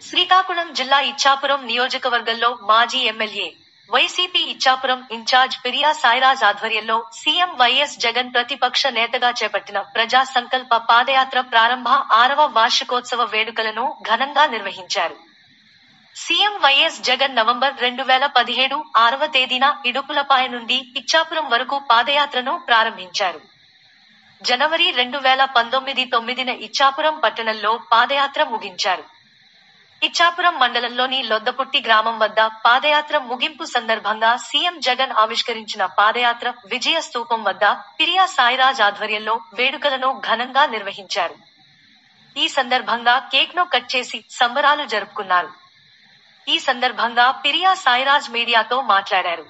శ్రీకాకుళం జిల్లా ఇచ్చాపురం నియోజకవర్గంలో మాజీ ఎమ్మెల్యే, వైసీపీ ఇచ్చాపురం ఇన్ఛార్జ్ పిరియా సాయిరాజ్ ఆధ్వర్యంలో సీఎం వైఎస్ జగన్ ప్రతిపక్ష నేతగా చేపట్టిన ప్రజా సంకల్ప పాదయాత్ర ప్రారంభ 6వ వార్షికోత్సవ వేడుకలను ఘనంగా నిర్వహించారు. సీఎం వైఎస్ జగన్ నవంబర్ 2017 6వ తేదీన ఇడుపులపాయ నుండి ఇచ్చాపురం వరకు పాదయాత్రను ప్రారంభించారు. జనవరి 2019 9న ఇచ్చాపురం పట్టణంలో పాదయాత్ర ముగించారు. ఇచ్చాపురం మండలంలోని లొద్దపుట్టి గ్రామం వద్ద పాదయాత్ర ముగింపు సందర్భంగా సీఎం జగన్ ఆవిష్కరించిన పాదయాత్ర విజయ స్తూపం వద్ద పిరియా సాయిరాజ్ ఆధ్వర్యంలో వేడుకలను ఘనంగా నిర్వహించారు. ఈ సందర్భంగా కేక్ను కట్ చేసి సంబరాలు జరుపుకున్నారు. ఈ సందర్భంగా పిరియా సాయిరాజ్ మీడియాతో మాట్లాడారు.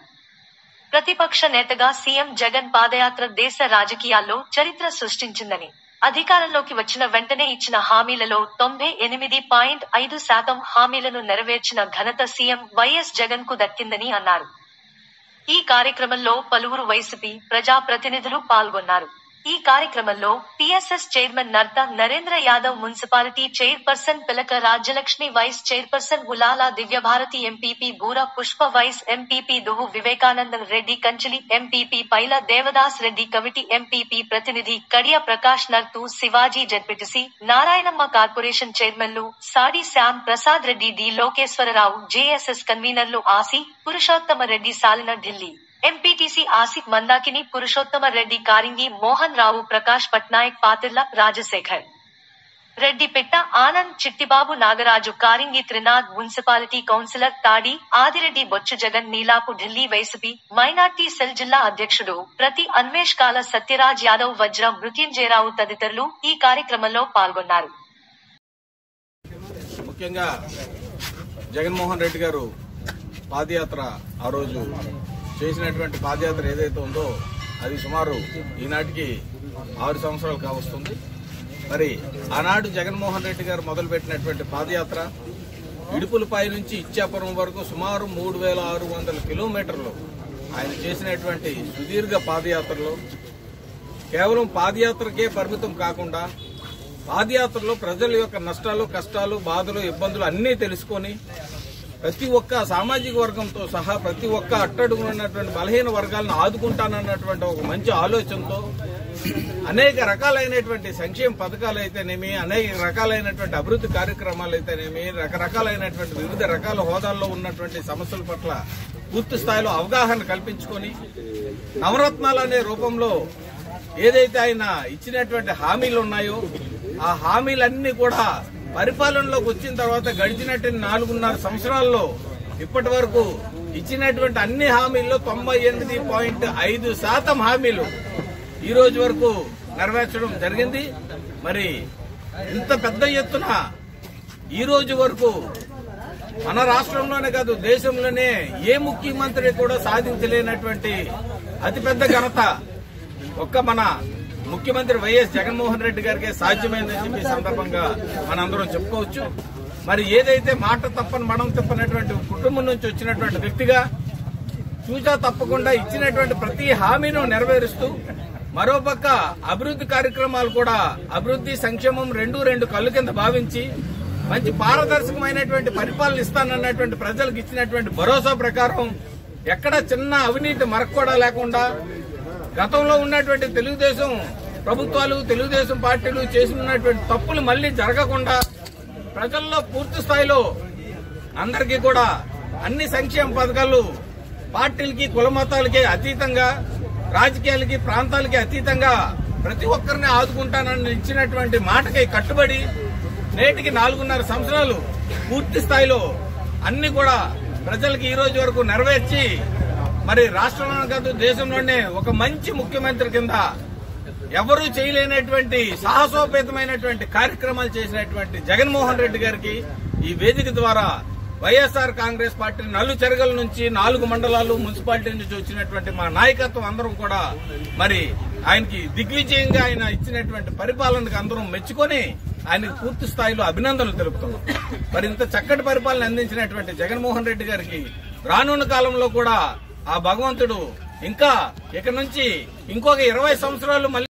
ప్రతిపక్ష నేతగా సీఎం జగన్ పాదయాత్ర దేశ రాజకీయాల్లో చరిత్ర సృష్టించిందని, అధికారంలోకి వచ్చిన వెంటనే ఇచ్చిన హామీలలో 98.5% హామీలను నెరవేర్చిన ఘనత సీఎం వైఎస్ జగన్ కు దక్కిందని అన్నారు. ఈ కార్యక్రమంలో పలువురు వైసీపీ ప్రజా ప్రతినిధులు పాల్గొన్నారు. ఈ కార్యక్రమంలో PSS chairman Nartha Narendra Yadav, municipality chairperson Pilaka Rajyalakshmi, vice chairperson Ulala Divyabharathi, MPP Boora Pushpa, vice MPP Duvvu Vivekananda Reddy, Kanchili MPP Paila Devadas Reddy, Kaviti MPP ప్రతినిధి కడియ ప్రకాష్, నర్తు శివాజీ, జడ్పీటీసీ నారాయణమ్మ, కార్పొరేషన్ చైర్మన్లు సాడి శ్యామ్ ప్రసాద్ రెడ్డి, డి లోకేశ్వరరావు, జేఎస్ఎస్ కన్వీనర్లు Asi Purushottama Reddy, Salina Delhi MPTC Asif Mandakini, Purushottama Reddy, Karingi Mohan Rao, Prakash Patnaik, Patirla Rajasekhar Reddy, Pitta Anand, Chittibabu, Nagaraju, Karingi Trinath, municipality councillor తాడి ఆదిరెడ్డి, బొచ్చు Jagan, Neelapu, Delhi YCP minority cell జిల్లా అధ్యక్షుడు ప్రతి అన్వేష్, కాల సత్యరాజ్ యాదవ్, వజ్ర మృత్యుంజయరావు తదితరులు ఈ కార్యక్రమంలో పాల్గొన్నారు. ముఖ్యంగా జగన్మోహన్ రెడ్డి గారు పాదయాత్ర ఆ రోజు చేసినటువంటి పాదయాత్ర ఏదైతే ఉందో అది సుమారు ఈనాటికి 6 సంవత్సరాలు కావస్తుంది. మరి ఆనాడు జగన్మోహన్ రెడ్డి గారు మొదలుపెట్టినటువంటి పాదయాత్ర ఇడుపులపాయ నుంచి ఇచ్చాపురం వరకు సుమారు 3600 కిలోమీటర్లు ఆయన చేసినటువంటి సుదీర్ఘ పాదయాత్రలో కేవలం పాదయాత్రకే పరిమితం కాకుండా పాదయాత్రలో ప్రజల యొక్క నష్టాలు, కష్టాలు, బాధలు, ఇబ్బందులు అన్నీ తెలుసుకొని ప్రతి ఒక్క సామాజిక వర్గంతో సహా ప్రతి ఒక్క అట్టడుగున ఉన్నటువంటి బలహీన వర్గాలను ఆదుకుంటానన్నటువంటి ఒక మంచి ఆలోచనతో అనేక రకాలైనటువంటి సంక్షేమ పథకాలు అయితేనేమి, అనేక రకాలైనటువంటి అభివృద్ధి కార్యక్రమాలు అయితేనేమి, రకరకాలైనటువంటి వివిధ రకాల హోదాల్లో ఉన్నటువంటి సమస్యల పట్ల పూర్తి స్థాయిలో అవగాహన కల్పించుకొని నవరత్నాలు అనే రూపంలో ఏదైతే ఆయన ఇచ్చినటువంటి హామీలు ఉన్నాయో ఆ హామీలన్నీ కూడా పరిపాలనలోకి వచ్చిన తర్వాత గడిచినట్టు 4.5 సంవత్సరాల్లో ఇప్పటి వరకు ఇచ్చినటువంటి అన్ని హామీల్లో 98.5% హామీలు ఈ రోజు వరకు నెరవేర్చడం జరిగింది. మరి ఇంత పెద్ద ఎత్తున ఈ రోజు వరకు మన రాష్ట్రంలోనే కాదు దేశంలోనే ఏ ముఖ్యమంత్రి కూడా సాధించలేనటువంటి అతిపెద్ద ఘనత ఒక్క మన ముఖ్యమంత్రి వైఎస్ జగన్మోహన్ రెడ్డి గారికి సాధ్యమైందని చెప్పి సందర్భంగా మనందరం చెప్పుకోవచ్చు. మరి ఏదైతే మాట తప్పని మడం తప్పనటువంటి కుటుంబం నుంచి వచ్చినటువంటి వ్యక్తిగా చూసా తప్పకుండా ఇచ్చినటువంటి ప్రతి హామీను నెరవేరుస్తూ మరోపక్క అభివృద్ధి కార్యక్రమాలు కూడా అభివృద్ధి సంక్షేమం రెండు కళ్ళు కింద భావించి మంచి పారదర్శకమైనటువంటి పరిపాలన ఇస్తానన్నటువంటి ప్రజలకు ఇచ్చినటువంటి భరోసా ప్రకారం ఎక్కడ చిన్న అవినీతి మరక కూడా లేకుండా గతంలో ఉన్నటువంటి తెలుగుదేశం ప్రభుత్వాలు, తెలుగుదేశం పార్టీలు చేసినటువంటి తప్పులు మళ్లీ జరగకుండా ప్రజల్లో పూర్తి స్థాయిలో అందరికీ కూడా అన్ని సంక్షేమ పథకాలు పార్టీలకి, కుల మతాలకి అతీతంగా, రాజకీయాలకి, ప్రాంతాలకి అతీతంగా ప్రతి ఒక్కరిని ఆదుకుంటానని ఇచ్చినటువంటి మాటకి కట్టుబడి నేటికి 4.5 సంవత్సరాలు పూర్తి స్థాయిలో అన్ని కూడా ప్రజలకి ఈ రోజు వరకు నెరవేర్చి మరి రాష్ట్రంలోనే కాదు దేశంలోనే ఒక మంచి ముఖ్యమంత్రి కింద ఎవరూ చేయలేనటువంటి సాహసోపేతమైనటువంటి కార్యక్రమాలు చేసినటువంటి జగన్మోహన్ రెడ్డి గారికి ఈ వేదిక ద్వారా వైఎస్ఆర్ కాంగ్రెస్ పార్టీ నలుచెరగల నుంచి 4 మండలాలు, మున్సిపాలిటీ నుంచి వచ్చినటువంటి మా నాయకత్వం అందరం కూడా మరి ఆయనకి దిగ్విజయంగా ఆయన ఇచ్చినటువంటి పరిపాలనకు అందరం మెచ్చుకొని ఆయనకు పూర్తి స్థాయిలో అభినందనలు తెలుపుతున్నాం. మరి ఇంత చక్కటి పరిపాలన అందించినటువంటి జగన్మోహన్ రెడ్డి గారికి రానున్న కాలంలో కూడా ఆ భగవంతుడు ఇంకా ఇక నుంచి ఇంకొక 20 సంవత్సరాలు మళ్ళీ